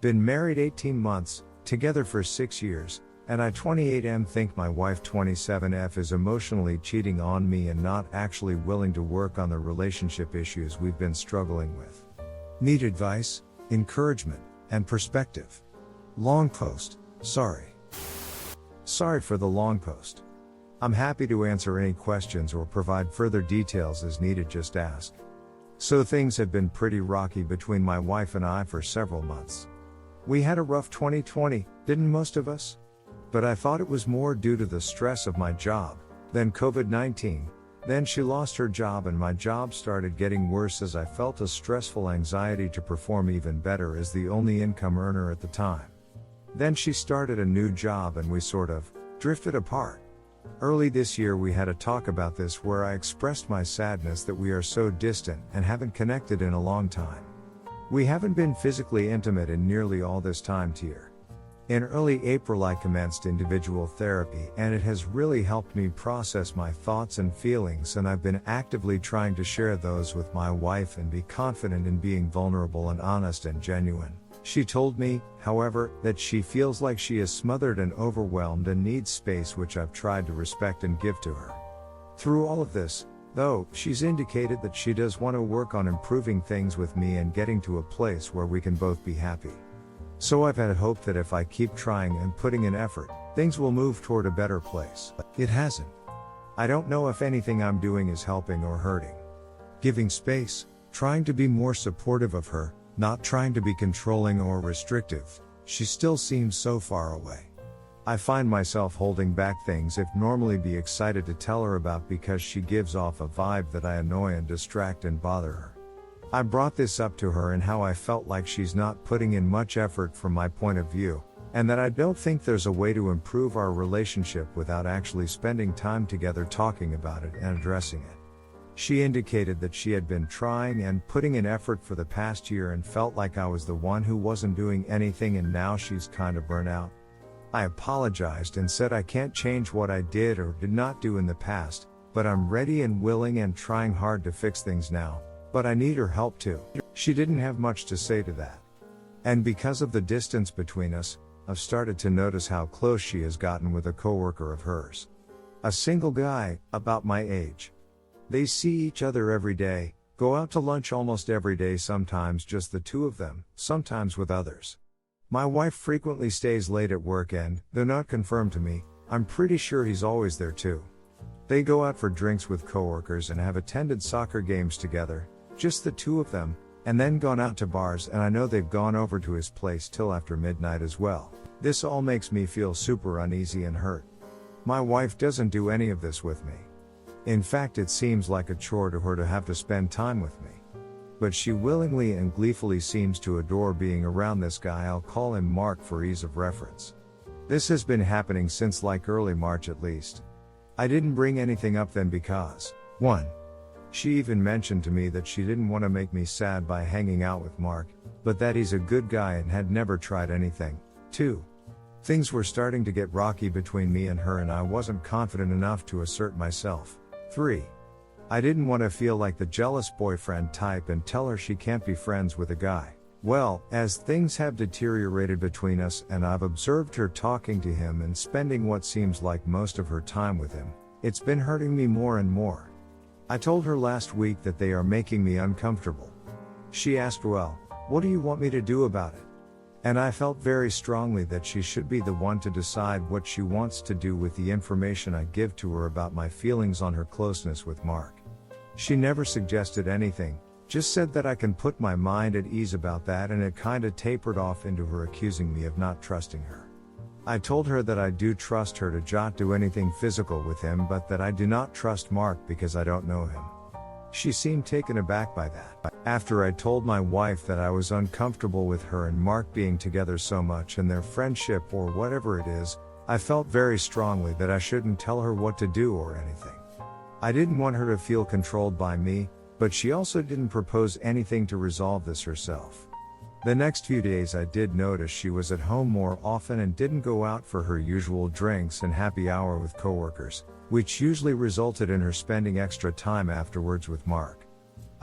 Been married 18 months, together for 6 years, and I 28M think my wife 27F is emotionally cheating on me and not actually willing to work on the relationship issues we've been struggling with. Need advice, encouragement, and perspective. Long post, sorry. Sorry for the long post. I'm happy to answer any questions or provide further details as needed, just ask. So things have been pretty rocky between my wife and I for several months. We had a rough 2020, didn't most of us? But I thought it was more due to the stress of my job, then COVID-19, then she lost her job and my job started getting worse as I felt a stressful anxiety to perform even better as the only income earner at the time. Then she started a new job and we sort of drifted apart. Early this year we had a talk about this where I expressed my sadness that we are so distant and haven't connected in a long time. We haven't been physically intimate in nearly all this time, dear. In early April I commenced individual therapy and it has really helped me process my thoughts and feelings, and I've been actively trying to share those with my wife and be confident in being vulnerable and honest and genuine. She told me, however, that she feels like she is smothered and overwhelmed and needs space, which I've tried to respect and give to her. Through all of this, though, she's indicated that she does want to work on improving things with me and getting to a place where we can both be happy. So I've had hope that if I keep trying and putting in effort, things will move toward a better place. It hasn't. I don't know if anything I'm doing is helping or hurting. Giving space, trying to be more supportive of her, not trying to be controlling or restrictive, she still seems so far away. I find myself holding back things I'd normally be excited to tell her about because she gives off a vibe that I annoy and distract and bother her. I brought this up to her and how I felt like she's not putting in much effort from my point of view, and that I don't think there's a way to improve our relationship without actually spending time together talking about it and addressing it. She indicated that she had been trying and putting in effort for the past year and felt like I was the one who wasn't doing anything, and now she's kind of burnt out. I apologized and said I can't change what I did or did not do in the past, but I'm ready and willing and trying hard to fix things now, but I need her help too. She didn't have much to say to that. And because of the distance between us, I've started to notice how close she has gotten with a coworker of hers. A single guy, about my age. They see each other every day, go out to lunch almost every day, sometimes just the two of them, sometimes with others. My wife frequently stays late at work and, though not confirmed to me, I'm pretty sure he's always there too. They go out for drinks with coworkers and have attended soccer games together, just the two of them, and then gone out to bars, and I know they've gone over to his place till after midnight as well. This all makes me feel super uneasy and hurt. My wife doesn't do any of this with me. In fact, it seems like a chore to her to have to spend time with me. But she willingly and gleefully seems to adore being around this guy. I'll call him Mark for ease of reference. This has been happening since like early March at least. I didn't bring anything up then because, 1. She even mentioned to me that she didn't want to make me sad by hanging out with Mark, but that he's a good guy and had never tried anything. 2. Things were starting to get rocky between me and her and I wasn't confident enough to assert myself. 3. I didn't want to feel like the jealous boyfriend type and tell her she can't be friends with a guy. Well, as things have deteriorated between us and I've observed her talking to him and spending what seems like most of her time with him, it's been hurting me more and more. I told her last week that they are making me uncomfortable. She asked, well, what do you want me to do about it? And I felt very strongly that she should be the one to decide what she wants to do with the information I give to her about my feelings on her closeness with Mark. She never suggested anything, just said that I can put my mind at ease about that, and it kinda tapered off into her accusing me of not trusting her. I told her that I do trust her to not do anything physical with him, but that I do not trust Mark because I don't know him. She seemed taken aback by that. After I told my wife that I was uncomfortable with her and Mark being together so much and their friendship or whatever it is, I felt very strongly that I shouldn't tell her what to do or anything. I didn't want her to feel controlled by me, but she also didn't propose anything to resolve this herself. The next few days I did notice she was at home more often and didn't go out for her usual drinks and happy hour with coworkers, which usually resulted in her spending extra time afterwards with Mark.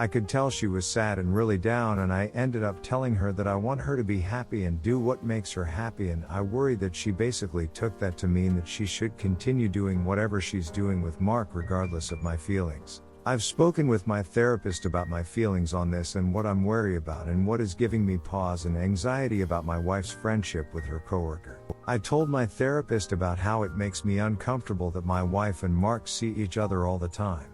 I could tell she was sad and really down, and I ended up telling her that I want her to be happy and do what makes her happy, and I worry that she basically took that to mean that she should continue doing whatever she's doing with Mark regardless of my feelings. I've spoken with my therapist about my feelings on this and what I'm worried about and what is giving me pause and anxiety about my wife's friendship with her coworker. I told my therapist about how it makes me uncomfortable that my wife and Mark see each other all the time.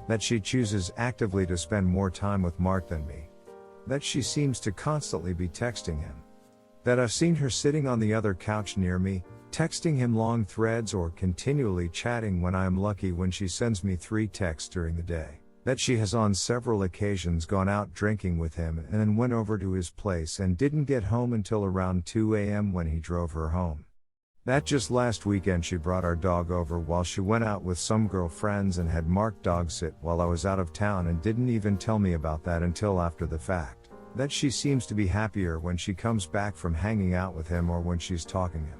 That she chooses actively to spend more time with Mark than me. That she seems to constantly be texting him. That I've seen her sitting on the other couch near me, texting him long threads or continually chatting when I am lucky when she sends me 3 texts during the day. That she has on several occasions gone out drinking with him and then went over to his place and didn't get home until around 2 a.m. when he drove her home. That just last weekend she brought our dog over while she went out with some girlfriends and had Mark dog sit while I was out of town and didn't even tell me about that until after the fact. That she seems to be happier when she comes back from hanging out with him or when she's talking to him.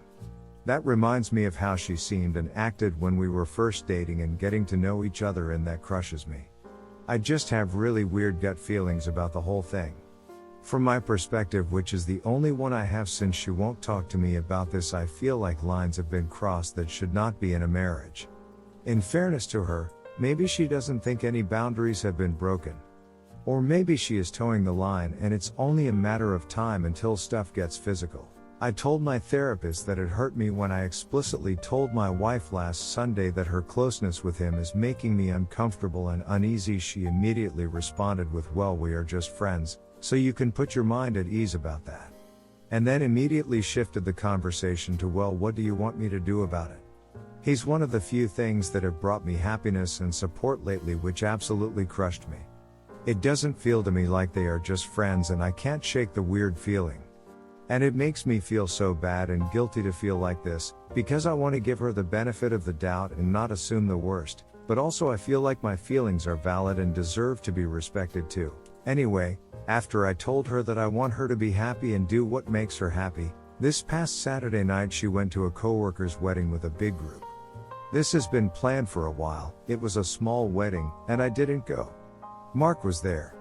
That reminds me of how she seemed and acted when we were first dating and getting to know each other, and that crushes me. I just have really weird gut feelings about the whole thing. From my perspective, which is the only one I have since she won't talk to me about this, I feel like lines have been crossed that should not be in a marriage. In fairness to her, maybe she doesn't think any boundaries have been broken. Or maybe she is towing the line and it's only a matter of time until stuff gets physical. I told my therapist that it hurt me when I explicitly told my wife last Sunday that her closeness with him is making me uncomfortable and uneasy. She immediately responded with, "Well, we are just friends, so you can put your mind at ease about that." And then immediately shifted the conversation to, "Well, what do you want me to do about it? He's one of the few things that have brought me happiness and support lately," which absolutely crushed me. It doesn't feel to me like they are just friends, and I can't shake the weird feeling. And it makes me feel so bad and guilty to feel like this, because I want to give her the benefit of the doubt and not assume the worst, but also I feel like my feelings are valid and deserve to be respected too. Anyway, after I told her that I want her to be happy and do what makes her happy, this past Saturday night she went to a coworker's wedding with a big group. This has been planned for a while. It was a small wedding, and I didn't go. Mark was there.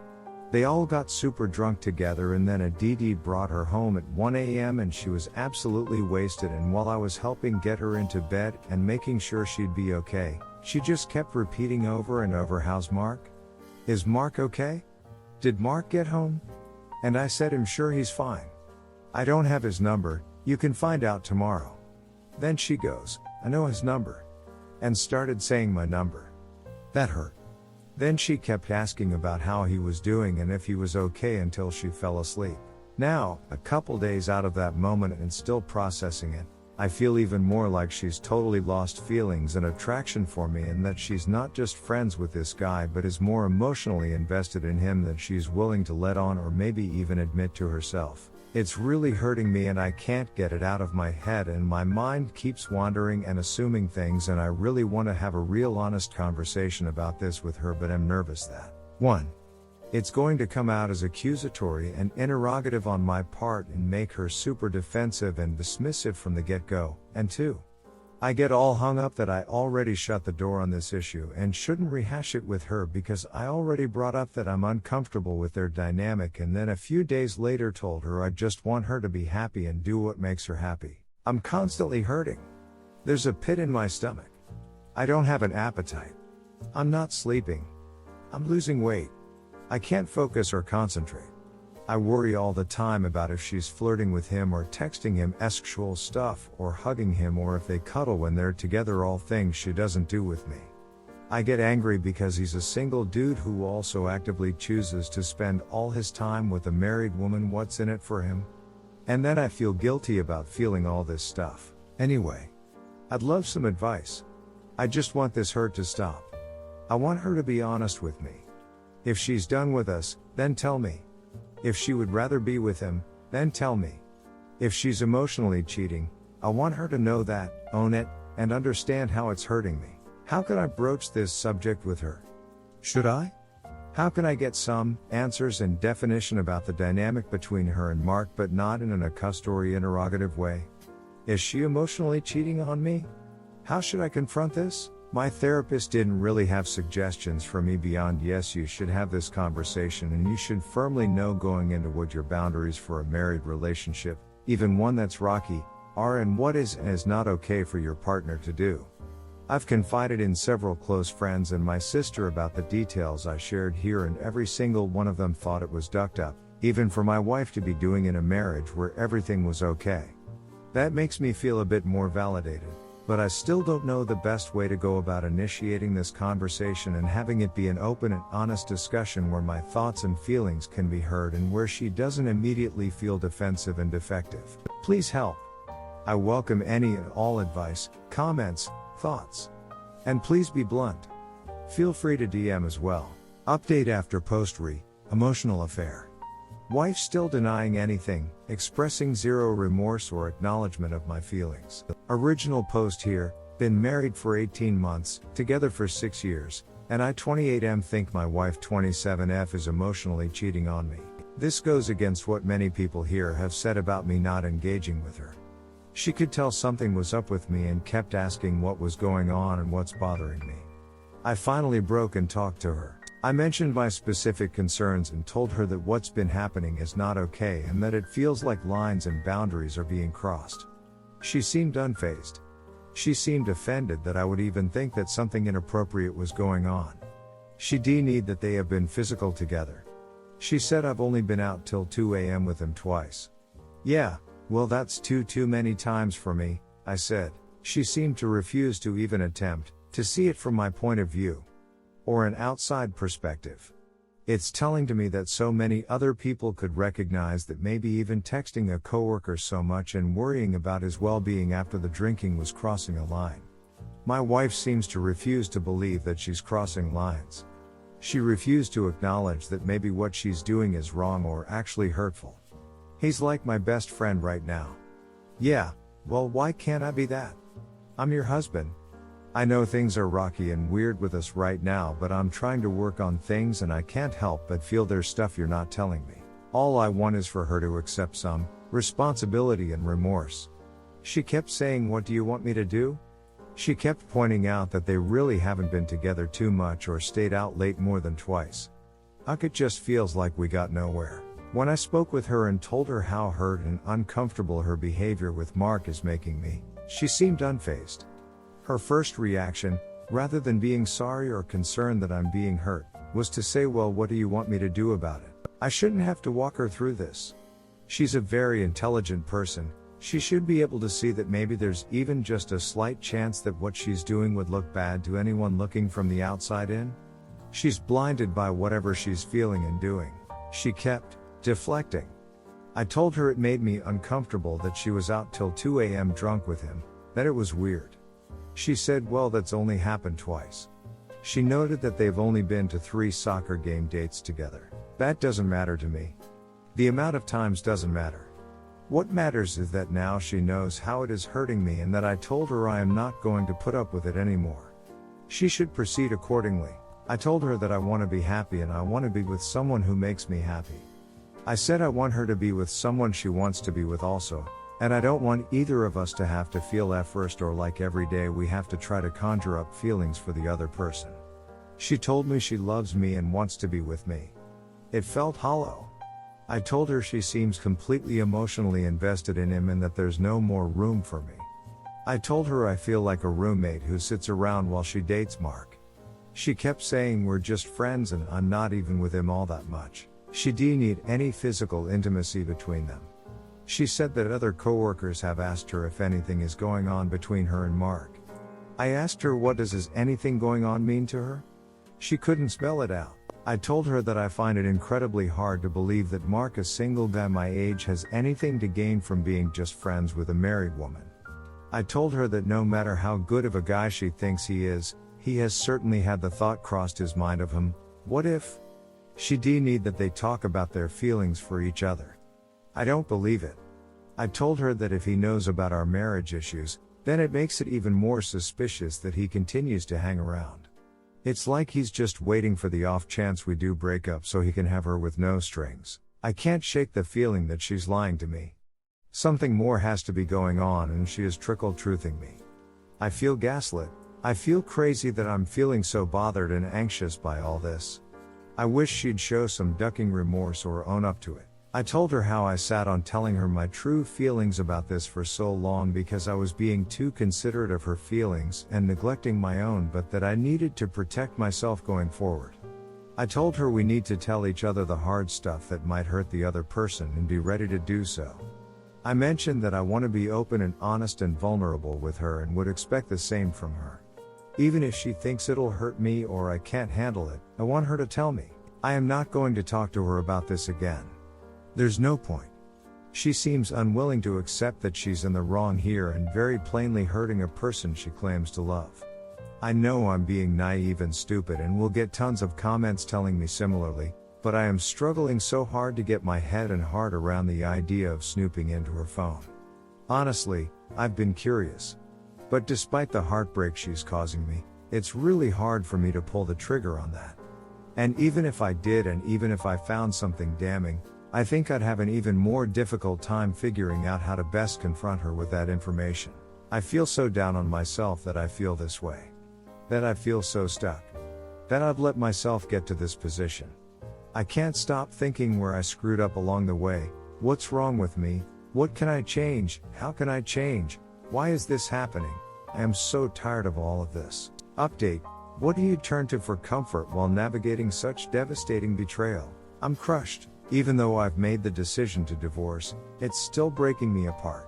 They all got super drunk together, and then a DD brought her home at 1 a.m. and she was absolutely wasted, and while I was helping get her into bed and making sure she'd be okay, she just kept repeating over and over, "How's Mark? Is Mark okay? Did Mark get home?" And I said, "I'm sure he's fine. I don't have his number, you can find out tomorrow." Then she goes, "I know his number," and started saying my number. That hurt. Then she kept asking about how he was doing and if he was okay until she fell asleep. Now, a couple days out of that moment and still processing it, I feel even more like she's totally lost feelings and attraction for me, and that she's not just friends with this guy but is more emotionally invested in him than she's willing to let on or maybe even admit to herself. It's really hurting me and I can't get it out of my head, and my mind keeps wandering and assuming things, and I really want to have a real honest conversation about this with her, but I'm nervous that 1. It's going to come out as accusatory and interrogative on my part and make her super defensive and dismissive from the get-go, and 2. I get all hung up that I already shut the door on this issue and shouldn't rehash it with her because I already brought up that I'm uncomfortable with their dynamic, and then a few days later told her I just want her to be happy and do what makes her happy. I'm constantly hurting. There's a pit in my stomach. I don't have an appetite. I'm not sleeping. I'm losing weight. I can't focus or concentrate. I worry all the time about if she's flirting with him or texting him sexual stuff or hugging him, or if they cuddle when they're together, all things she doesn't do with me. I get angry because he's a single dude who also actively chooses to spend all his time with a married woman. What's in it for him? And then I feel guilty about feeling all this stuff. Anyway, I'd love some advice. I just want this hurt to stop. I want her to be honest with me. If she's done with us, then tell me. If she would rather be with him, then tell me. If she's emotionally cheating, I want her to know that, own it, and understand how it's hurting me. How can I broach this subject with her? Should I? How can I get some answers and definition about the dynamic between her and Mark, but not in an accusatory interrogative way? Is she emotionally cheating on me? How should I confront this? My therapist didn't really have suggestions for me beyond yes, you should have this conversation and you should firmly know going into what your boundaries for a married relationship, even one that's rocky, are and what is and is not okay for your partner to do. I've confided in several close friends and my sister about the details I shared here, and every single one of them thought it was ducked up, even for my wife to be doing in a marriage where everything was okay. That makes me feel a bit more validated. But I still don't know the best way to go about initiating this conversation and having it be an open and honest discussion where my thoughts and feelings can be heard and where she doesn't immediately feel defensive and defective. Please help. I welcome any and all advice, comments, thoughts. And please be blunt. Feel free to DM as well. Update after post emotional affair. Wife still denying anything, expressing zero remorse or acknowledgement of my feelings. Original post here, been married for 18 months, together for 6 years, and I 28M think my wife 27F is emotionally cheating on me. This goes against what many people here have said about me not engaging with her. She could tell something was up with me and kept asking what was going on and what's bothering me. I finally broke and talked to her. I mentioned my specific concerns and told her that what's been happening is not okay and that it feels like lines and boundaries are being crossed. She seemed unfazed. She seemed offended that I would even think that something inappropriate was going on. She denied that they have been physical together. She said I've only been out till 2 a.m. with him twice. Yeah, well that's too many times for me, I said. She seemed to refuse to even attempt to see it from my point of view. Or an outside perspective. It's telling to me that so many other people could recognize that maybe even texting a coworker so much and worrying about his well-being after the drinking was crossing a line. My wife seems to refuse to believe that she's crossing lines. She refused to acknowledge that maybe what she's doing is wrong or actually hurtful. He's like my best friend right now. Yeah, well why can't I be that? I'm your husband. I know things are rocky and weird with us right now, but I'm trying to work on things and I can't help but feel there's stuff you're not telling me. All I want is for her to accept some responsibility and remorse. She kept saying, what do you want me to do? She kept pointing out that they really haven't been together too much or stayed out late more than twice. It just feels like we got nowhere. When I spoke with her and told her how hurt and uncomfortable her behavior with Mark is making me, she seemed unfazed. Her first reaction, rather than being sorry or concerned that I'm being hurt, was to say, well, what do you want me to do about it? I shouldn't have to walk her through this. She's a very intelligent person. She should be able to see that maybe there's even just a slight chance that what she's doing would look bad to anyone looking from the outside in. She's blinded by whatever she's feeling and doing. She kept deflecting. I told her it made me uncomfortable that she was out till 2 a.m. drunk with him, that it was weird. She said, well, that's only happened twice. She noted that they've only been to 3 soccer game dates together. That doesn't matter to me. The amount of times doesn't matter. What matters is that now she knows how it is hurting me and that I told her I am not going to put up with it anymore. She should proceed accordingly. I told her that I want to be happy and I want to be with someone who makes me happy. I said I want her to be with someone she wants to be with also. And I don't want either of us to have to feel first or like every day we have to try to conjure up feelings for the other person. She told me she loves me and wants to be with me. It felt hollow. I told her she seems completely emotionally invested in him and that there's no more room for me. I told her I feel like a roommate who sits around while she dates Mark. She kept saying we're just friends and I'm not even with him all that much. She denied any physical intimacy between them. She said that other coworkers have asked her if anything is going on between her and Mark. I asked her what does anything going on mean to her? She couldn't spell it out. I told her that I find it incredibly hard to believe that Mark, a single guy my age, has anything to gain from being just friends with a married woman. I told her that no matter how good of a guy she thinks he is, he has certainly had the thought crossed his mind of him, what if? She denied that they talk about their feelings for each other. I don't believe it. I told her that if he knows about our marriage issues, then it makes it even more suspicious that he continues to hang around. It's like he's just waiting for the off chance we do break up so he can have her with no strings. I can't shake the feeling that she's lying to me. Something more has to be going on and she is trickle-truthing me. I feel gaslit. I feel crazy that I'm feeling so bothered and anxious by all this. I wish she'd show some ducking remorse or own up to it. I told her how I sat on telling her my true feelings about this for so long because I was being too considerate of her feelings and neglecting my own, but that I needed to protect myself going forward. I told her we need to tell each other the hard stuff that might hurt the other person and be ready to do so. I mentioned that I want to be open and honest and vulnerable with her and would expect the same from her. Even if she thinks it'll hurt me or I can't handle it, I want her to tell me. I am not going to talk to her about this again. There's no point. She seems unwilling to accept that she's in the wrong here and very plainly hurting a person she claims to love. I know I'm being naive and stupid and will get tons of comments telling me similarly, but I am struggling so hard to get my head and heart around the idea of snooping into her phone. Honestly, I've been curious. But despite the heartbreak she's causing me, it's really hard for me to pull the trigger on that. And even if I did, and even if I found something damning, I think I'd have an even more difficult time figuring out how to best confront her with that information. I feel so down on myself that I feel this way. That I feel so stuck. That I've let myself get to this position. I can't stop thinking where I screwed up along the way. What's wrong with me? What can I change? How can I change? Why is this happening? I am so tired of all of this. Update. What do you turn to for comfort while navigating such devastating betrayal? I'm crushed. Even though I've made the decision to divorce, it's still breaking me apart.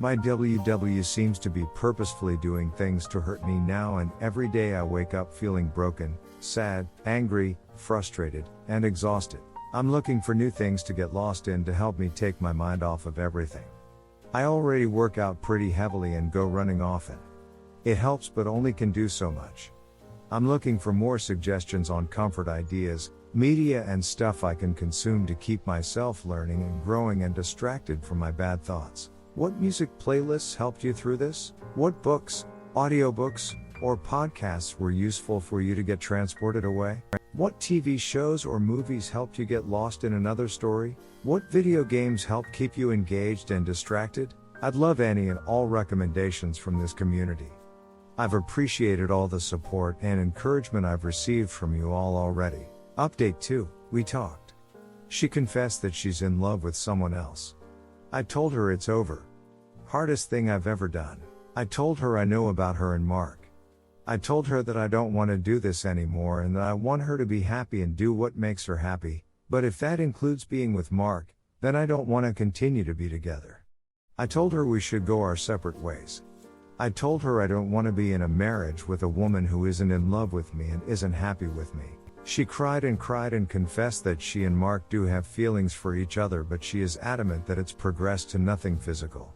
My WW seems to be purposefully doing things to hurt me now, and every day I wake up feeling broken, sad, angry, frustrated, and exhausted. I'm looking for new things to get lost in to help me take my mind off of everything. I already work out pretty heavily and go running often. It helps but only can do so much. I'm looking for more suggestions on comfort ideas, media and stuff I can consume to keep myself learning and growing and distracted from my bad thoughts. What music playlists helped you through this? What books, audiobooks, or podcasts were useful for you to get transported away? What TV shows or movies helped you get lost in another story? What video games helped keep you engaged and distracted? I'd love any and all recommendations from this community. I've appreciated all the support and encouragement I've received from you all already. Update 2, we talked. She confessed that she's in love with someone else. I told her it's over. Hardest thing I've ever done. I told her I know about her and Mark. I told her that I don't want to do this anymore and that I want her to be happy and do what makes her happy, but if that includes being with Mark, then I don't want to continue to be together. I told her we should go our separate ways. I told her I don't want to be in a marriage with a woman who isn't in love with me and isn't happy with me. She cried and confessed that she and Mark do have feelings for each other, but she is adamant that it's progressed to nothing physical.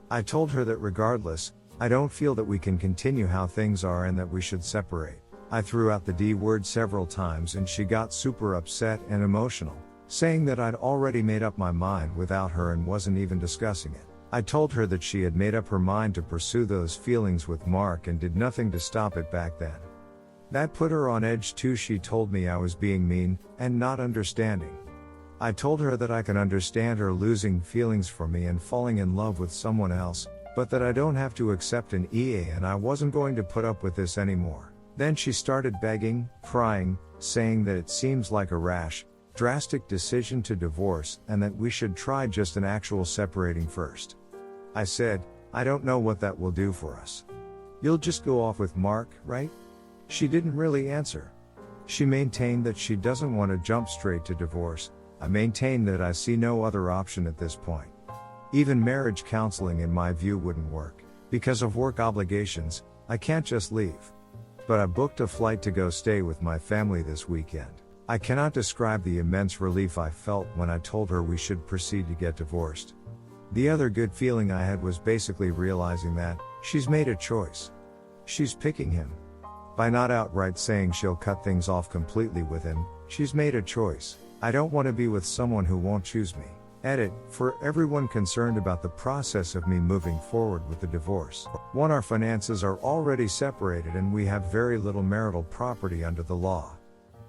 I told her that regardless, I don't feel that we can continue how things are and that we should separate. I threw out the D word several times and she got super upset and emotional, saying that I'd already made up my mind without her and wasn't even discussing it. I told her that she had made up her mind to pursue those feelings with Mark and did nothing to stop it back then. That put her on edge too. She told me I was being mean and not understanding. I told her that I can understand her losing feelings for me and falling in love with someone else, but that I don't have to accept an EA and I wasn't going to put up with this anymore. Then she started begging, crying, saying that it seems like a rash, drastic decision to divorce and that we should try just an actual separating first. I said, I don't know what that will do for us. You'll just go off with Mark, right? She didn't really answer. She maintained that she doesn't want to jump straight to divorce. I maintain that I see no other option at this point. Even marriage counseling in my view wouldn't work. Because of work obligations, I can't just leave. But I booked a flight to go stay with my family this weekend. I cannot describe the immense relief I felt when I told her we should proceed to get divorced. The other good feeling I had was basically realizing that she's made a choice. She's picking him. By not outright saying she'll cut things off completely with him, she's made a choice. I don't want to be with someone who won't choose me. Edit, for everyone concerned about the process of me moving forward with the divorce. 1. Our finances are already separated and we have very little marital property under the law.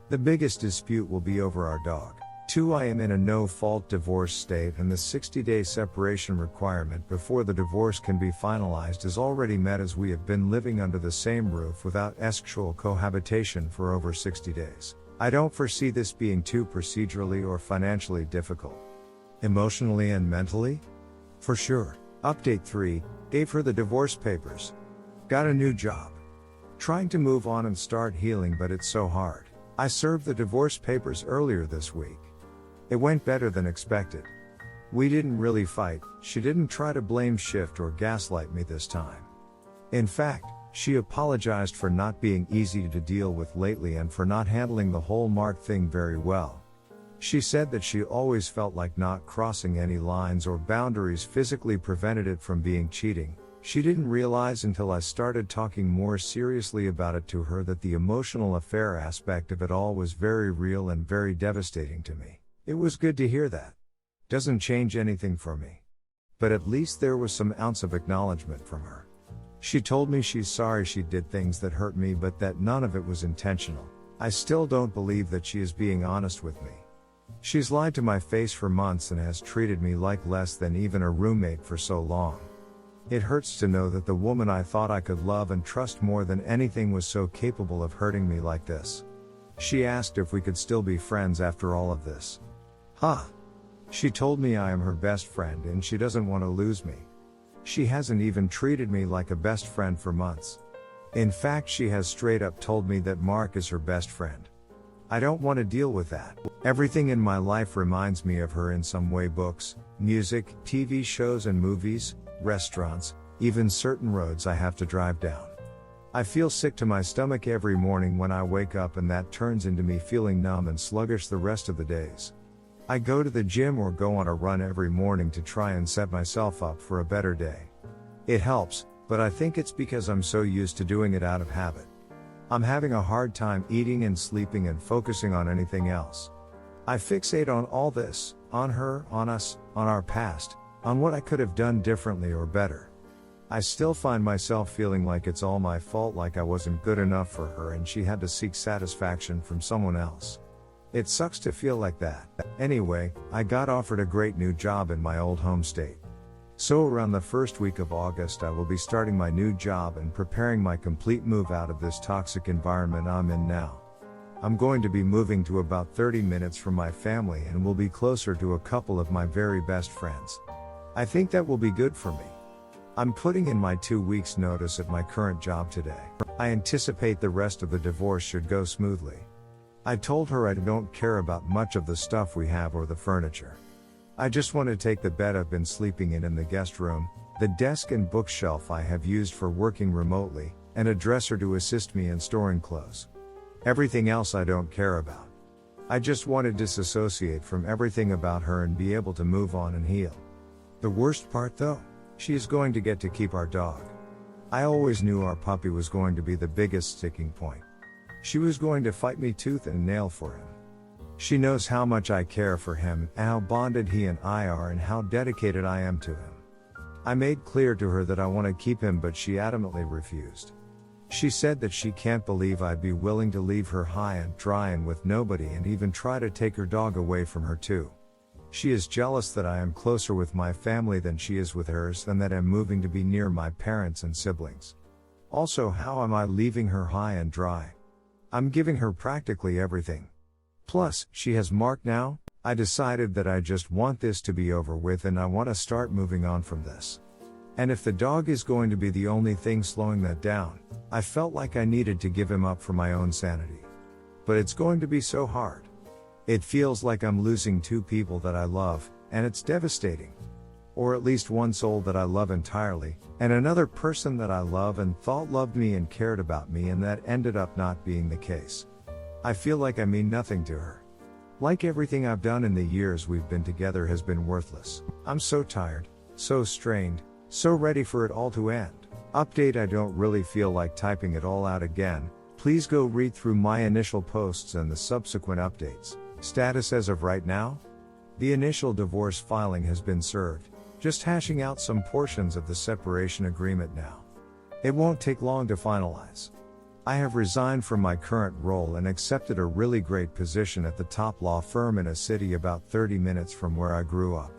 The biggest dispute will be over our dog. 2. I am in a no-fault divorce state and the 60-day separation requirement before the divorce can be finalized is already met as we have been living under the same roof without sexual cohabitation for over 60 days. I don't foresee this being too procedurally or financially difficult. Emotionally and mentally? For sure. Update 3, gave her the divorce papers. Got a new job. Trying to move on and start healing, but it's so hard. I served the divorce papers earlier this week. It went better than expected. We didn't really fight, she didn't try to blame shift or gaslight me this time. In fact, she apologized for not being easy to deal with lately and for not handling the whole Mark thing very well. She said that she always felt like not crossing any lines or boundaries physically prevented it from being cheating. She didn't realize until I started talking more seriously about it to her that the emotional affair aspect of it all was very real and very devastating to me. It was good to hear that. Doesn't change anything for me. But at least there was some ounce of acknowledgement from her. She told me she's sorry she did things that hurt me but that none of it was intentional. I still don't believe that she is being honest with me. She's lied to my face for months and has treated me like less than even a roommate for so long. It hurts to know that the woman I thought I could love and trust more than anything was so capable of hurting me like this. She asked if we could still be friends after all of this. She told me I am her best friend and she doesn't want to lose me. She hasn't even treated me like a best friend for months. In fact, she has straight up told me that Mark is her best friend. I don't want to deal with that. Everything in my life reminds me of her in some way: books, music, TV shows and movies, restaurants, even certain roads I have to drive down. I feel sick to my stomach every morning when I wake up, and that turns into me feeling numb and sluggish the rest of the days. I go to the gym or go on a run every morning to try and set myself up for a better day. It helps, but I think it's because I'm so used to doing it out of habit. I'm having a hard time eating and sleeping and focusing on anything else. I fixate on all this, on her, on us, on our past, on what I could have done differently or better. I still find myself feeling like it's all my fault, like I wasn't good enough for her and she had to seek satisfaction from someone else. It sucks to feel like that. Anyway, I got offered a great new job in my old home state. So around the first week of August I will be starting my new job and preparing my complete move out of this toxic environment I'm in now. I'm going to be moving to about 30 minutes from my family and will be closer to a couple of my very best friends. I think that will be good for me. I'm putting in my 2 weeks notice at my current job today. I anticipate the rest of the divorce should go smoothly. I told her I don't care about much of the stuff we have or the furniture. I just want to take the bed I've been sleeping in the guest room, the desk and bookshelf I have used for working remotely, and a dresser to assist me in storing clothes. Everything else I don't care about. I just want to disassociate from everything about her and be able to move on and heal. The worst part though, she is going to get to keep our dog. I always knew our puppy was going to be the biggest sticking point. She was going to fight me tooth and nail for him. She knows how much I care for him, and how bonded he and I are, and how dedicated I am to him. I made clear to her that I want to keep him, but she adamantly refused. She said that she can't believe I'd be willing to leave her high and dry and with nobody, and even try to take her dog away from her too. She is jealous that I am closer with my family than she is with hers, and that I'm moving to be near my parents and siblings. Also, how am I leaving her high and dry? I'm giving her practically everything. Plus, she has Mark now. I decided that I just want this to be over with and I want to start moving on from this. And if the dog is going to be the only thing slowing that down, I felt like I needed to give him up for my own sanity. But it's going to be so hard. It feels like I'm losing 2 people that I love, and it's devastating. Or at least one soul that I love entirely, and another person that I love and thought loved me and cared about me, and that ended up not being the case. I feel like I mean nothing to her. Like everything I've done in the years we've been together has been worthless. I'm so tired, so strained, so ready for it all to end. Update: I don't really feel like typing it all out again. Please go read through my initial posts and the subsequent updates. Status as of right now? The initial divorce filing has been served. Just hashing out some portions of the separation agreement now. It won't take long to finalize. I have resigned from my current role and accepted a really great position at the top law firm in a city about 30 minutes from where I grew up.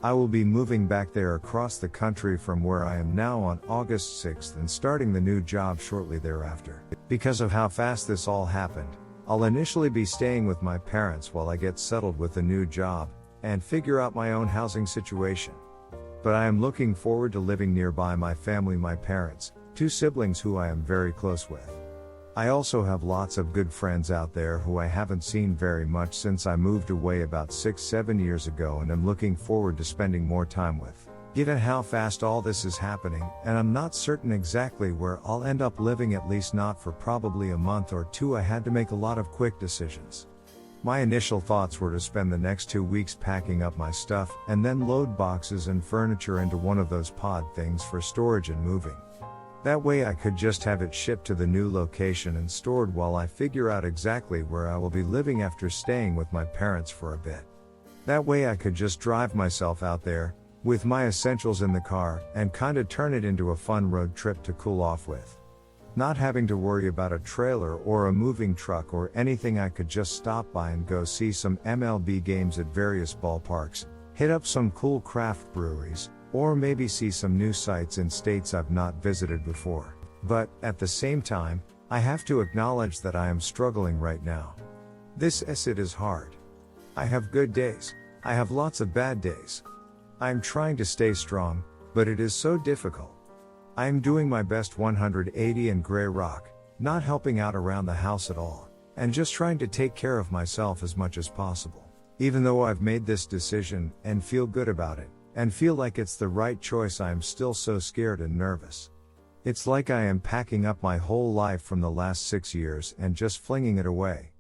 I will be moving back there across the country from where I am now on August 6th and starting the new job shortly thereafter. Because of how fast this all happened, I'll initially be staying with my parents while I get settled with the new job and figure out my own housing situation. But I am looking forward to living nearby my family, my parents, 2 siblings who I am very close with. I also have lots of good friends out there who I haven't seen very much since I moved away about 6-7 years ago, and am looking forward to spending more time with. Given how fast all this is happening, and I'm not certain exactly where I'll end up living, at least not for probably a month or 2, I had to make a lot of quick decisions. My initial thoughts were to spend the next 2 weeks packing up my stuff and then load boxes and furniture into one of those pod things for storage and moving. That way I could just have it shipped to the new location and stored while I figure out exactly where I will be living after staying with my parents for a bit. That way I could just drive myself out there, with my essentials in the car, and kinda turn it into a fun road trip to cool off with. Not having to worry about a trailer or a moving truck or anything, I could just stop by and go see some MLB games at various ballparks, hit up some cool craft breweries, or maybe see some new sites in states I've not visited before. But, at the same time, I have to acknowledge that I am struggling right now. This it is hard. I have good days. I have lots of bad days. I am trying to stay strong, but it is so difficult. I am doing my best 180 and gray rock, not helping out around the house at all, and just trying to take care of myself as much as possible. Even though I've made this decision, and feel good about it, and feel like it's the right choice, I am still so scared and nervous. It's like I am packing up my whole life from the last 6 years and just flinging it away.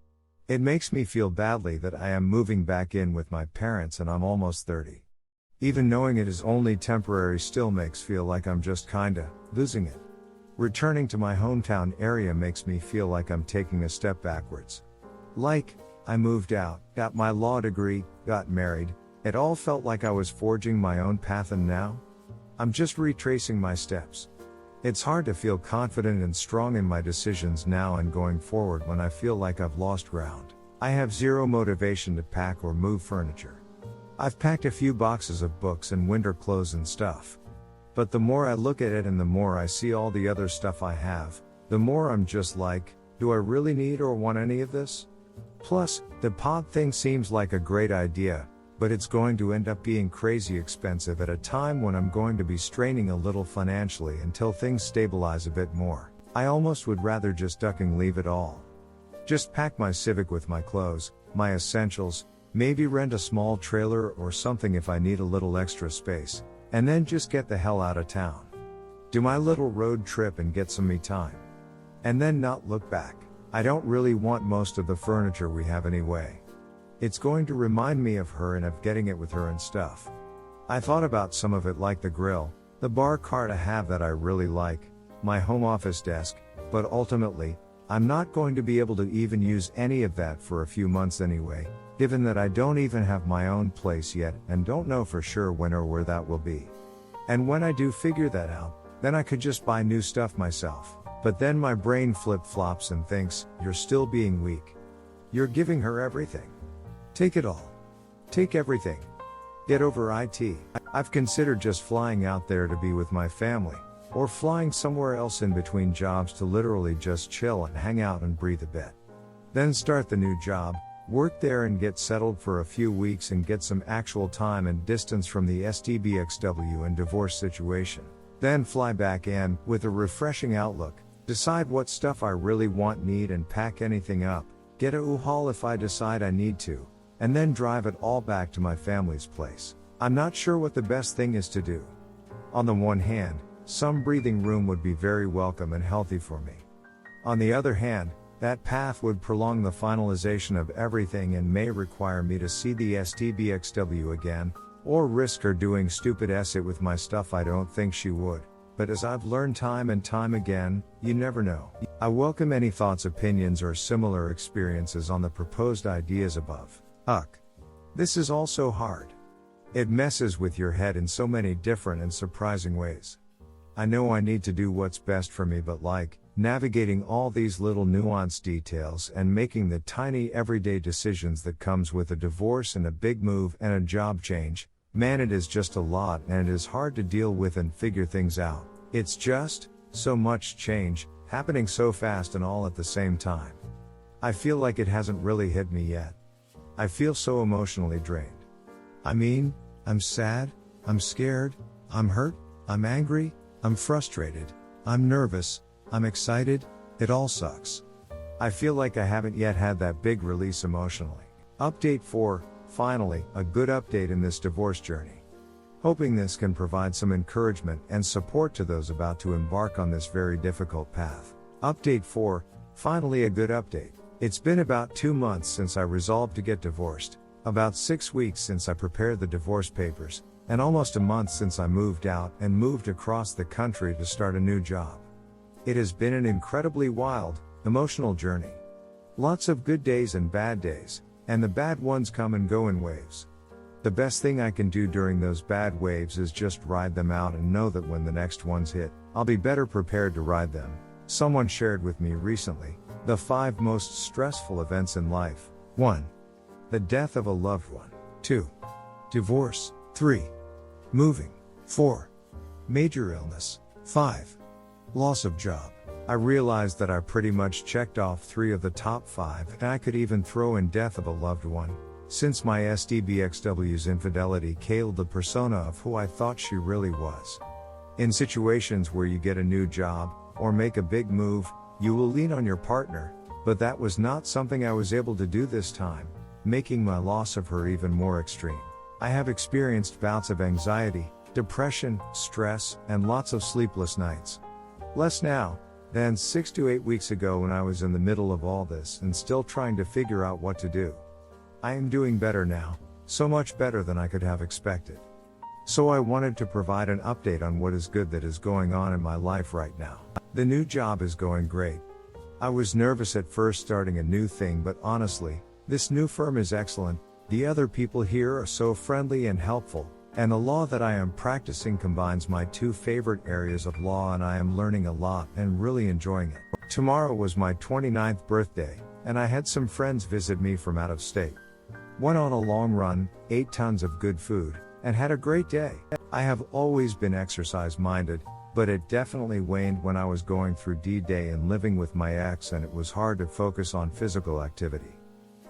It makes me feel badly that I am moving back in with my parents and I'm almost 30. Even knowing it is only temporary still makes feel like I'm just kinda losing it. Returning to my hometown area makes me feel like I'm taking a step backwards. Like, I moved out, got my law degree, got married. It all felt like I was forging my own path, and now I'm just retracing my steps. It's hard to feel confident and strong in my decisions now and going forward when I feel like I've lost ground. I have zero motivation to pack or move furniture. I've packed a few boxes of books and winter clothes and stuff. But the more I look at it and the more I see all the other stuff I have, the more I'm just like, do I really need or want any of this? Plus, the pod thing seems like a great idea, but it's going to end up being crazy expensive at a time when I'm going to be straining a little financially until things stabilize a bit more. I almost would rather just duck and leave it all. Just pack my Civic with my clothes, my essentials, maybe rent a small trailer or something if I need a little extra space, and then just get the hell out of town. Do my little road trip and get some me time. And then not look back. I don't really want most of the furniture we have anyway. It's going to remind me of her and of getting it with her and stuff. I thought about some of it, like the grill, the bar cart I have that I really like, my home office desk, but ultimately, I'm not going to be able to even use any of that for a few months anyway, given that I don't even have my own place yet and don't know for sure when or where that will be. And when I do figure that out, then I could just buy new stuff myself. But then my brain flip-flops and thinks, you're still being weak. You're giving her everything. Take it all. Take everything. Get over it. I've considered just flying out there to be with my family, or flying somewhere else in between jobs to literally just chill and hang out and breathe a bit. Then start the new job, work there and get settled for a few weeks and get some actual time and distance from the STBXW and divorce situation. Then fly back in, with a refreshing outlook, decide what stuff I really want, need, and pack anything up, get a U-Haul if I decide I need to, and then drive it all back to my family's place. I'm not sure what the best thing is to do. On the one hand, some breathing room would be very welcome and healthy for me. On the other hand, that path would prolong the finalization of everything and may require me to see the STBXW again, or risk her doing stupid it with my stuff. I don't think she would, but as I've learned time and time again, you never know. I welcome any thoughts, opinions, or similar experiences on the proposed ideas above. This is all so hard. It messes with your head in so many different and surprising ways. I know I need to do what's best for me, but navigating all these little nuanced details and making the tiny everyday decisions that comes with a divorce and a big move and a job change, man, it is just a lot and it is hard to deal with and figure things out. It's just so much change, happening so fast and all at the same time. I feel like it hasn't really hit me yet. I feel so emotionally drained. I mean, I'm sad, I'm scared, I'm hurt, I'm angry, I'm frustrated, I'm nervous, I'm excited, it all sucks. I feel like I haven't yet had that big release emotionally. Update 4, finally, a good update in this divorce journey. Hoping this can provide some encouragement and support to those about to embark on this very difficult path. Update 4, finally a good update. It's been about 2 months since I resolved to get divorced, about 6 weeks since I prepared the divorce papers, and almost a month since I moved out and moved across the country to start a new job. It has been an incredibly wild, emotional journey. Lots of good days and bad days, and the bad ones come and go in waves. The best thing I can do during those bad waves is just ride them out and know that when the next ones hit, I'll be better prepared to ride them. Someone shared with me recently the 5 most stressful events in life. 1. The death of a loved one. 2. Divorce. 3. Moving. 4. Major illness. 5. Loss of job. I realized that I pretty much checked off 3 of the top 5, and I could even throw in death of a loved one, since my SDBXW's infidelity killed the persona of who I thought she really was. In situations where you get a new job, or make a big move, you will lean on your partner, but that was not something I was able to do this time, making my loss of her even more extreme. I have experienced bouts of anxiety, depression, stress, and lots of sleepless nights. Less now than 6 to 8 weeks ago when I was in the middle of all this and still trying to figure out what to do. I am doing better now, so much better than I could have expected. So I wanted to provide an update on what is good that is going on in my life right now. The new job is going great. I was nervous at first starting a new thing, but honestly, this new firm is excellent. The other people here are so friendly and helpful, and the law that I am practicing combines my 2 favorite areas of law, and I am learning a lot and really enjoying it. Tomorrow was my 29th birthday, and I had some friends visit me from out of state. Went on a long run, ate tons of good food, and had a great day. I have always been exercise-minded, but it definitely waned when I was going through D-Day and living with my ex, and it was hard to focus on physical activity.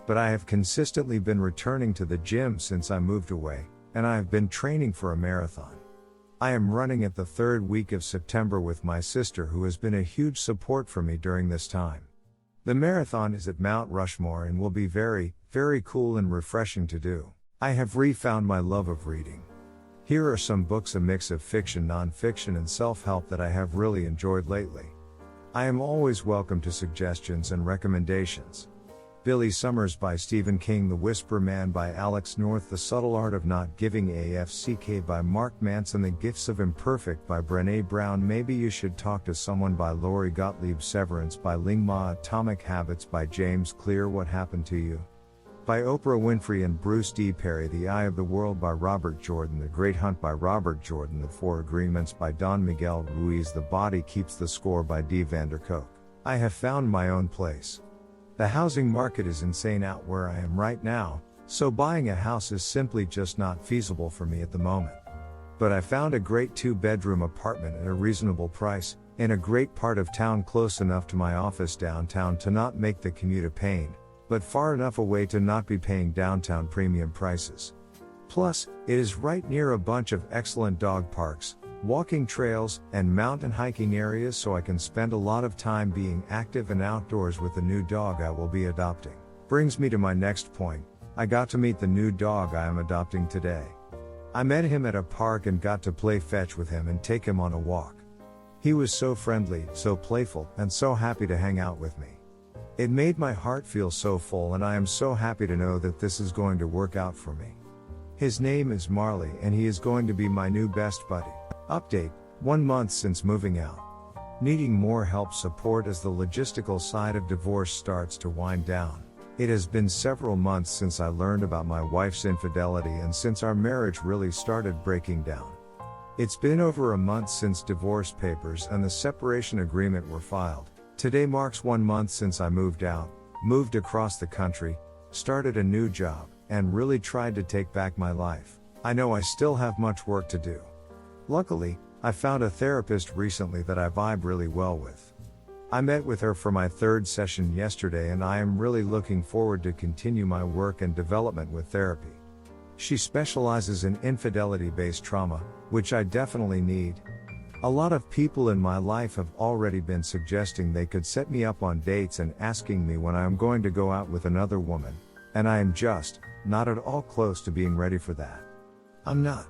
But I have consistently been returning to the gym since I moved away, and I have been training for a marathon. I am running at the 3rd week of September with my sister, who has been a huge support for me during this time. The marathon is at Mount Rushmore and will be very, very cool and refreshing to do. I have refound my love of reading. Here are some books, a mix of fiction, non-fiction, and self-help that I have really enjoyed lately. I am always welcome to suggestions and recommendations. Billy Summers by Stephen King, The Whisper Man by Alex North, The Subtle Art of Not Giving AFCK by Mark Manson, The Gifts of Imperfect by Brené Brown, Maybe You Should Talk to Someone by Lori Gottlieb, Severance by Ling Ma, Atomic Habits by James Clear, What Happened to You? By Oprah Winfrey and Bruce D. Perry, The Eye of the World by Robert Jordan, The Great Hunt by Robert Jordan, The 4 Agreements by Don Miguel Ruiz, The Body Keeps the Score by Dee Vanderkook. I have found my own place. The housing market is insane out where I am right now, so buying a house is simply just not feasible for me at the moment. But I found a great 2-bedroom apartment at a reasonable price, in a great part of town, close enough to my office downtown to not make the commute a pain, but far enough away to not be paying downtown premium prices. Plus, it is right near a bunch of excellent dog parks, walking trails, and mountain hiking areas, so I can spend a lot of time being active and outdoors with the new dog I will be adopting. Brings me to my next point. I got to meet the new dog I am adopting today. I met him at a park and got to play fetch with him and take him on a walk. He was so friendly, so playful, and so happy to hang out with me. It made my heart feel so full, and I am so happy to know that this is going to work out for me. His name is Marley, and he is going to be my new best buddy. Update: 1 month since moving out. Needing more help support as the logistical side of divorce starts to wind down. It has been several months since I learned about my wife's infidelity and since our marriage really started breaking down. It's been over a month since divorce papers and the separation agreement were filed, Today marks 1 month since I moved out, moved across the country, started a new job, and really tried to take back my life. I know I still have much work to do. Luckily, I found a therapist recently that I vibe really well with. I met with her for my 3rd session yesterday, and I am really looking forward to continue my work and development with therapy. She specializes in infidelity-based trauma, which I definitely need. A lot of people in my life have already been suggesting they could set me up on dates and asking me when I am going to go out with another woman, and I am just not at all close to being ready for that. I'm not.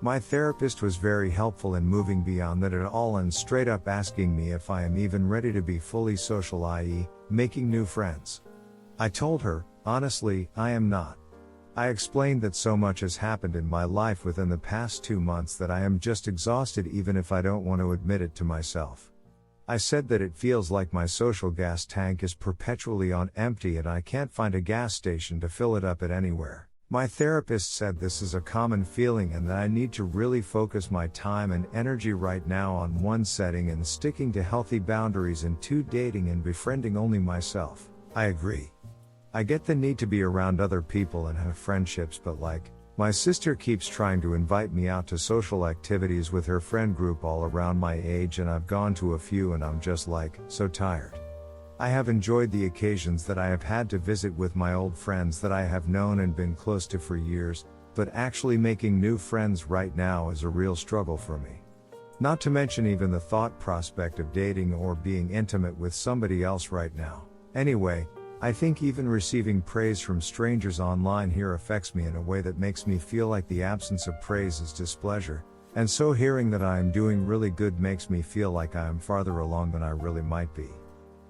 My therapist was very helpful in moving beyond that at all and straight up asking me if I am even ready to be fully social, i.e., making new friends. I told her, honestly, I am not. I explained that so much has happened in my life within the past 2 months that I am just exhausted even if I don't want to admit it to myself. I said that it feels like my social gas tank is perpetually on empty and I can't find a gas station to fill it up at anywhere. My therapist said this is a common feeling and that I need to really focus my time and energy right now on 1, setting and sticking to healthy boundaries, and 2, dating and befriending only myself. I agree. I get the need to be around other people and have friendships, but my sister keeps trying to invite me out to social activities with her friend group all around my age, and I've gone to a few and I'm just so tired. I have enjoyed the occasions that I have had to visit with my old friends that I have known and been close to for years, but actually making new friends right now is a real struggle for me. Not to mention even the thought prospect of dating or being intimate with somebody else right now. Anyway, I think even receiving praise from strangers online here affects me in a way that makes me feel like the absence of praise is displeasure, and so hearing that I am doing really good makes me feel like I am farther along than I really might be.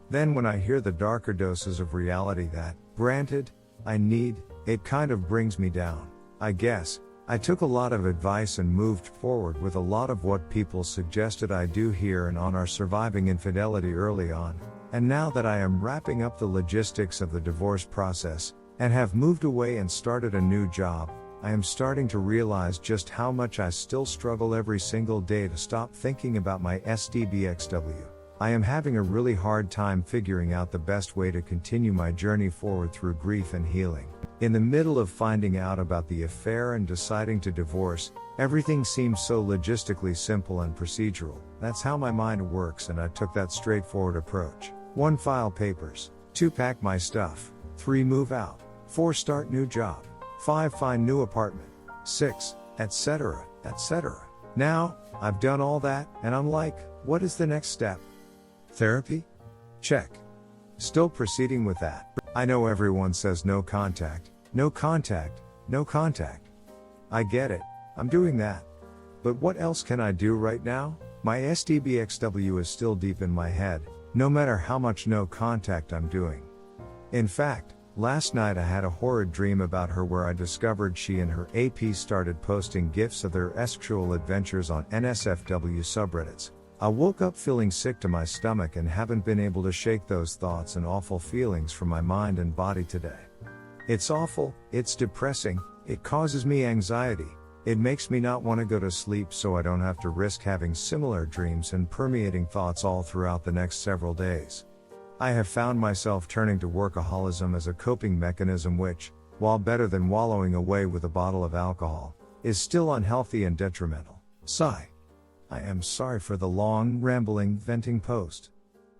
Then when I hear the darker doses of reality that, granted, I need, it kind of brings me down. I guess, I took a lot of advice and moved forward with a lot of what people suggested I do here and on our surviving infidelity early on, and now that I am wrapping up the logistics of the divorce process, and have moved away and started a new job, I am starting to realize just how much I still struggle every single day to stop thinking about my SDBXW. I am having a really hard time figuring out the best way to continue my journey forward through grief and healing. In the middle of finding out about the affair and deciding to divorce, everything seems so logistically simple and procedural. That's how my mind works, and I took that straightforward approach. 1, file papers. 2, pack my stuff. 3, move out. 4, start new job. 5, find new apartment. 6, etc., etc. Now, I've done all that, and I'm like, what is the next step? Therapy? Check. Still proceeding with that. I know everyone says no contact, no contact, no contact. I get it, I'm doing that. But what else can I do right now? My SDBXW is still deep in my head, no matter how much no contact I'm doing. In fact, last night I had a horrid dream about her where I discovered she and her AP started posting GIFs of their sexual adventures on NSFW subreddits. I woke up feeling sick to my stomach and haven't been able to shake those thoughts and awful feelings from my mind and body today. It's awful, it's depressing, it causes me anxiety, it makes me not want to go to sleep so I don't have to risk having similar dreams and permeating thoughts all throughout the next several days. I have found myself turning to workaholism as a coping mechanism which, while better than wallowing away with a bottle of alcohol, is still unhealthy and detrimental. Sigh. I am sorry for the long, rambling, venting post.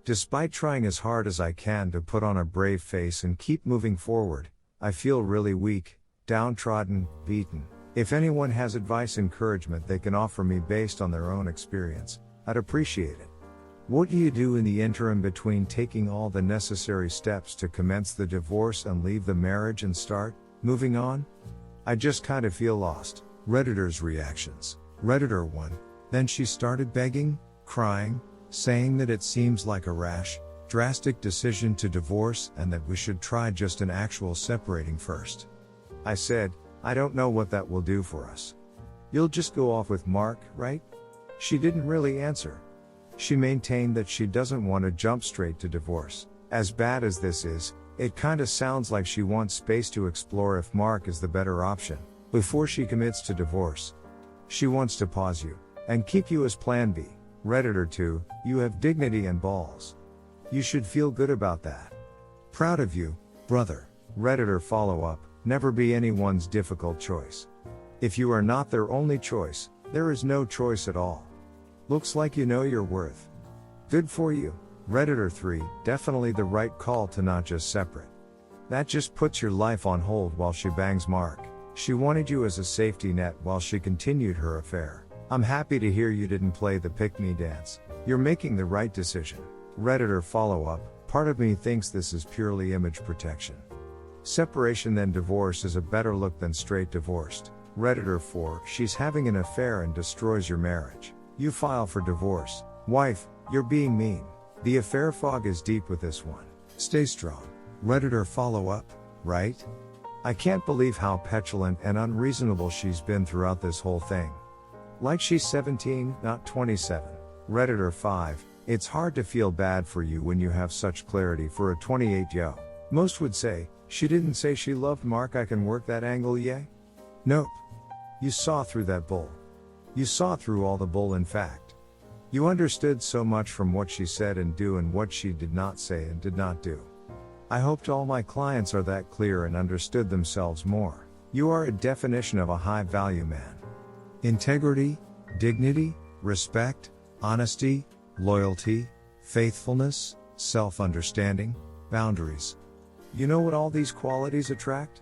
Despite trying as hard as I can to put on a brave face and keep moving forward, I feel really weak, downtrodden, beaten. If anyone has advice, encouragement they can offer me based on their own experience, I'd appreciate it. What do you do in the interim between taking all the necessary steps to commence the divorce and leave the marriage and start moving on? I just kind of feel lost. Redditor's reactions. Redditor 1. Then she started begging, crying, saying that it seems like a rash, drastic decision to divorce and that we should try just an actual separating first. I said, I don't know what that will do for us. You'll just go off with Mark, right? She didn't really answer. She maintained that she doesn't want to jump straight to divorce. As bad as this is, it kinda sounds like she wants space to explore if Mark is the better option, before she commits to divorce. She wants to pause you and keep you as plan B. Redditor 2, you have dignity and balls. You should feel good about that. Proud of you, brother. Redditor follow-up, never be anyone's difficult choice. If you are not their only choice, there is no choice at all. Looks like you know your worth. Good for you. Redditor 3, definitely the right call to not just separate. That just puts your life on hold while she bangs Mark. She wanted you as a safety net while she continued her affair. I'm happy to hear you didn't play the pick-me dance. You're making the right decision. Redditor follow-up, part of me thinks this is purely image protection. Separation then divorce is a better look than straight divorced. Redditor 4, she's having an affair and destroys your marriage. You file for divorce. Wife, you're being mean. The affair fog is deep with this one. Stay strong. Redditor follow-up, right? I can't believe how petulant and unreasonable she's been throughout this whole thing. Like she's 17, not 27. Redditor 5, it's hard to feel bad for you when you have such clarity for a 28-yo. Most would say, she didn't say she loved Mark, I can work that angle, yay? Nope. You saw through that bull. You saw through all the bull, in fact. You understood so much from what she said and do and what she did not say and did not do. I hoped all my clients are that clear and understood themselves more. You are a definition of a high-value man. Integrity, dignity, respect, honesty, loyalty, faithfulness, self-understanding, boundaries. You know what all these qualities attract?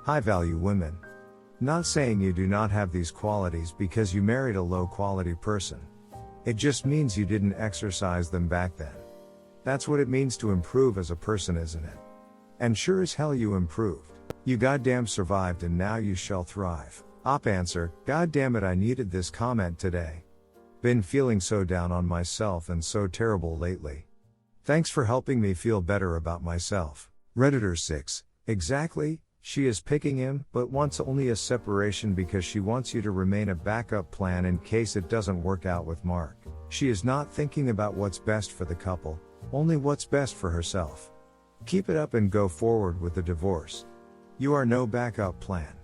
High-value women. Not saying you do not have these qualities because you married a low-quality person. It just means you didn't exercise them back then. That's what it means to improve as a person, isn't it? And sure as hell you improved. You goddamn survived and now you shall thrive. Op answer, God damn it, I needed this comment today. Been feeling so down on myself and so terrible lately. Thanks for helping me feel better about myself. Redditor 6, exactly, she is picking him, but wants only a separation because she wants you to remain a backup plan in case it doesn't work out with Mark. She is not thinking about what's best for the couple, only what's best for herself. Keep it up and go forward with the divorce. You are no backup plan.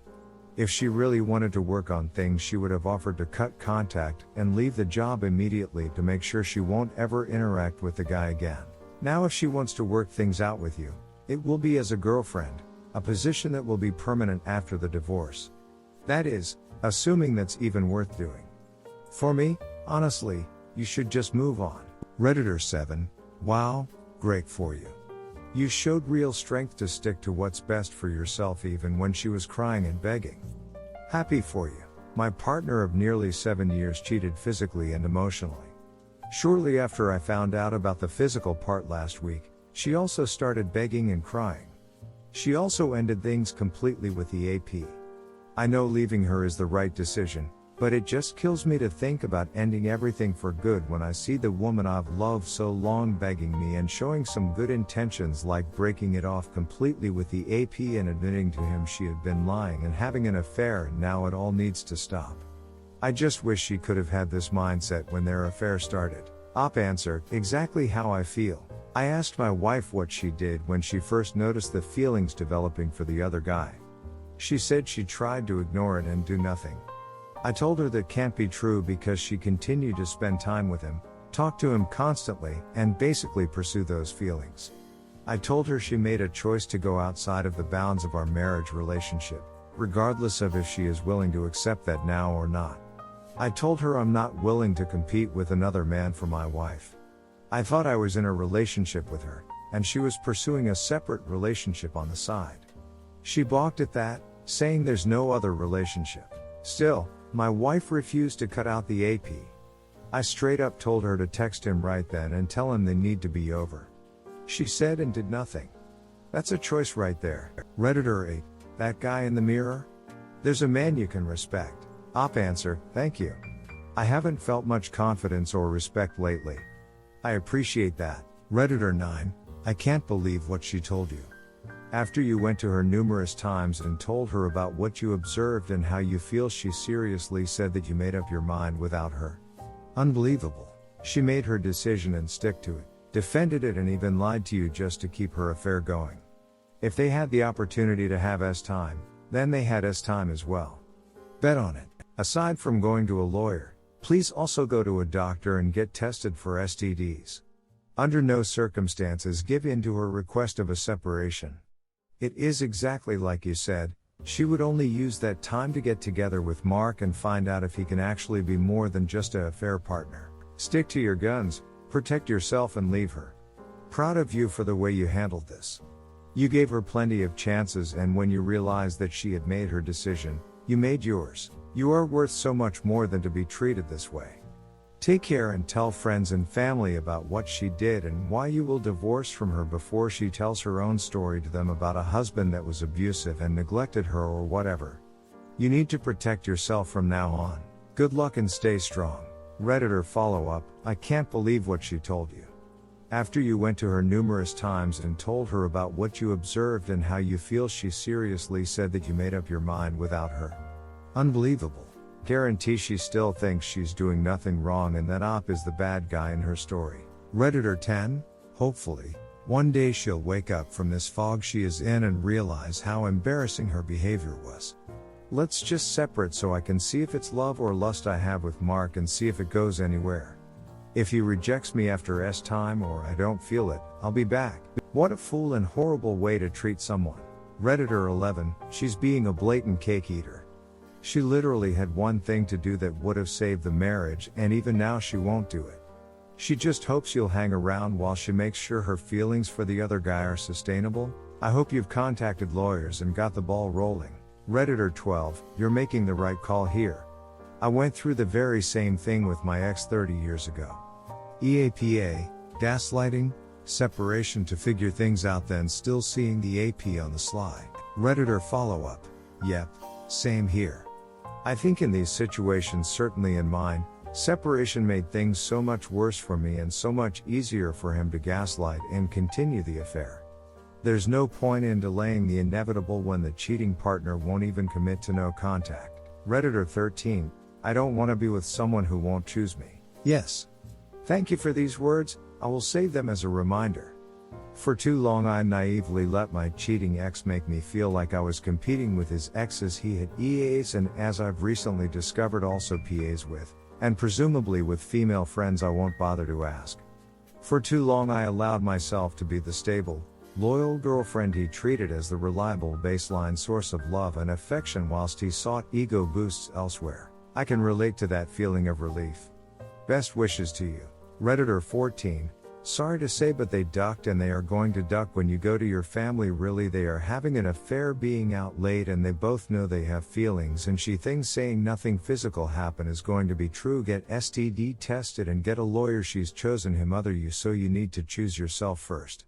If she really wanted to work on things, she would have offered to cut contact and leave the job immediately to make sure she won't ever interact with the guy again. Now if she wants to work things out with you, it will be as a girlfriend, a position that will be permanent after the divorce. That is, assuming that's even worth doing. For me, honestly, you should just move on. Redditor 7, wow, great for you. You showed real strength to stick to what's best for yourself even when she was crying and begging. Happy for you. My partner of nearly 7 years cheated physically and emotionally. Shortly after I found out about the physical part last week, she also started begging and crying. She also ended things completely with the AP. I know leaving her is the right decision, but it just kills me to think about ending everything for good when I see the woman I've loved so long begging me and showing some good intentions like breaking it off completely with the AP and admitting to him she had been lying and having an affair and now it all needs to stop. I just wish she could have had this mindset when their affair started. Op answer, exactly how I feel. I asked my wife what she did when she first noticed the feelings developing for the other guy. She said she tried to ignore it and do nothing. I told her that can't be true because she continued to spend time with him, talk to him constantly, and basically pursue those feelings. I told her she made a choice to go outside of the bounds of our marriage relationship, regardless of if she is willing to accept that now or not. I told her I'm not willing to compete with another man for my wife. I thought I was in a relationship with her, and she was pursuing a separate relationship on the side. She balked at that, saying there's no other relationship. Still, my wife refused to cut out the AP. I straight up told her to text him right then and tell him they need to be over. She said and did nothing. That's a choice right there. Redditor 8, that guy in the mirror? There's a man you can respect. Op answer, thank you. I haven't felt much confidence or respect lately. I appreciate that. Redditor 9, I can't believe what she told you. After you went to her numerous times and told her about what you observed and how you feel, she seriously said that you made up your mind without her. Unbelievable. She made her decision and stick to it, defended it and even lied to you just to keep her affair going. If they had the opportunity to have S-time, then they had S-time as well. Bet on it. Aside from going to a lawyer, please also go to a doctor and get tested for STDs. Under no circumstances give in to her request of a separation. It is exactly like you said, she would only use that time to get together with Mark and find out if he can actually be more than just a affair partner. Stick to your guns, protect yourself and leave her. Proud of you for the way you handled this. You gave her plenty of chances, and when you realized that she had made her decision, you made yours. You are worth so much more than to be treated this way. Take care and tell friends and family about what she did and why you will divorce from her before she tells her own story to them about a husband that was abusive and neglected her or whatever. You need to protect yourself from now on. Good luck and stay strong. Redditor follow-up, I can't believe what she told you. After you went to her numerous times and told her about what you observed and how you feel, she seriously said that you made up your mind without her. Unbelievable. Guarantee she still thinks she's doing nothing wrong and that Op is the bad guy in her story. Redditor 10, hopefully, one day she'll wake up from this fog she is in and realize how embarrassing her behavior was. Let's just separate so I can see if it's love or lust I have with Mark and see if it goes anywhere. If he rejects me after S time or I don't feel it, I'll be back. What a fool and horrible way to treat someone. Redditor 11, she's being a blatant cake eater. She literally had one thing to do that would have saved the marriage, and even now she won't do it. She just hopes you'll hang around while she makes sure her feelings for the other guy are sustainable. I hope you've contacted lawyers and got the ball rolling. Redditor 12, you're making the right call here. I went through the very same thing with my ex 30 years ago. EAPA, gaslighting, separation to figure things out, then still seeing the AP on the sly. Redditor follow-up, yep, same here. I think in these situations, certainly in mine, separation made things so much worse for me and so much easier for him to gaslight and continue the affair. There's no point in delaying the inevitable when the cheating partner won't even commit to no contact. Redditor 13, I don't want to be with someone who won't choose me. Yes. Thank you for these words, I will save them as a reminder. For too long I naively let my cheating ex make me feel like I was competing with his exes he had EAs and, as I've recently discovered, also PAs with, and presumably with female friends I won't bother to ask. For too long I allowed myself to be the stable, loyal girlfriend he treated as the reliable baseline source of love and affection whilst he sought ego boosts elsewhere. I can relate to that feeling of relief. Best wishes to you. Redditor 14, sorry to say but they ducked and they are going to duck when you go to your family. Really, they are having an affair, being out late, and they both know they have feelings, and she thinks saying nothing physical happened is going to be true. Get STD tested and get a lawyer. She's chosen him other you, so you need to choose yourself first.